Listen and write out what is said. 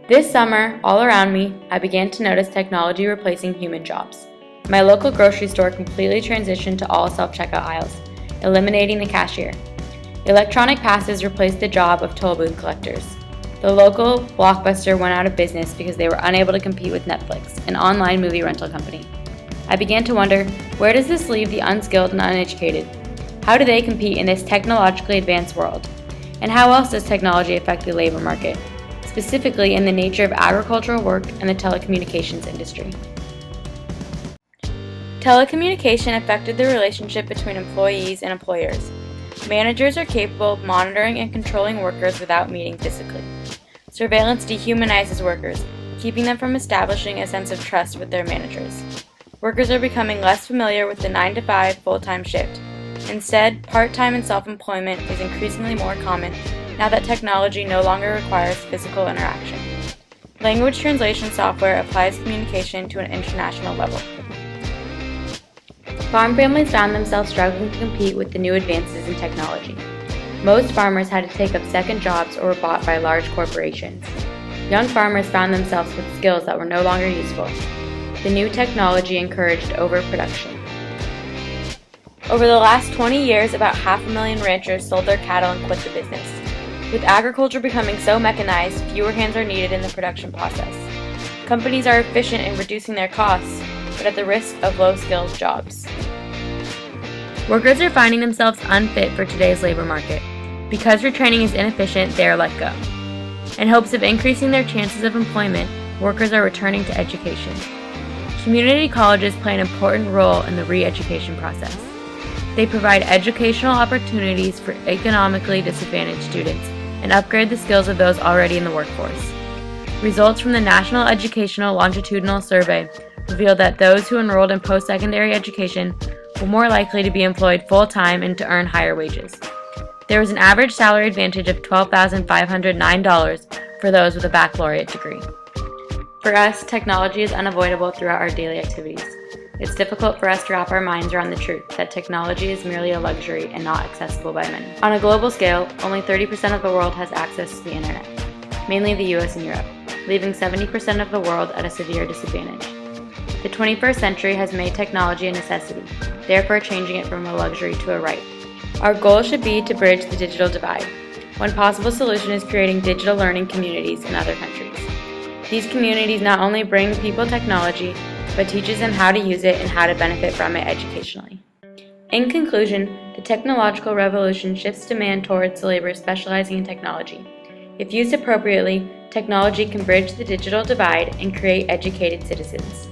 This summer, all around me, I began to notice technology replacing human jobs. My local grocery store completely transitioned to all self-checkout aisles, eliminating the cashier. Electronic passes replaced the job of toll booth collectors. The local Blockbuster went out of business because they were unable to compete with Netflix, an online movie rental company. I began to wonder, where does this leave the unskilled and uneducated? How do they compete in this technologically advanced world? And how else does technology affect the labor market, specifically in the nature of agricultural work and the telecommunications industry? Telecommunication affected the relationship between employees and employers. Managers are capable of monitoring and controlling workers without meeting physically. Surveillance dehumanizes workers, keeping them from establishing a sense of trust with their managers. Workers are becoming less familiar with the 9-to-5 full-time shift. Instead, part-time and self-employment is increasingly more common now that technology no longer requires physical interaction. Language translation software applies communication to an international level. Farm families found themselves struggling to compete with the new advances in technology. Most farmers had to take up second jobs or were bought by large corporations. Young farmers found themselves with skills that were no longer useful. The new technology encouraged overproduction. Over the last 20 years, about 500,000 ranchers sold their cattle and quit the business. With agriculture becoming so mechanized, fewer hands are needed in the production process. Companies are efficient in reducing their costs, but at the risk of low-skilled jobs. Workers are finding themselves unfit for today's labor market. Because retraining is inefficient, they are let go. In hopes of increasing their chances of employment, workers are returning to education. Community colleges play an important role in the re-education process. They provide educational opportunities for economically disadvantaged students and upgrade the skills of those already in the workforce. Results from the National Educational Longitudinal Survey revealed that those who enrolled in post-secondary education were more likely to be employed full-time and to earn higher wages. There was an average salary advantage of $12,509 for those with a baccalaureate degree. For us, technology is unavoidable throughout our daily activities. It's difficult for us to wrap our minds around the truth that technology is merely a luxury and not accessible by many. On a global scale, only 30% of the world has access to the internet, mainly the US and Europe, leaving 70% of the world at a severe disadvantage. The 21st century has made technology a necessity, therefore changing it from a luxury to a right. Our goal should be to bridge the digital divide. One possible solution is creating digital learning communities in other countries. These communities not only bring people technology, but teaches them how to use it and how to benefit from it educationally. In conclusion, the technological revolution shifts demand towards the labor specializing in technology. If used appropriately, technology can bridge the digital divide and create educated citizens.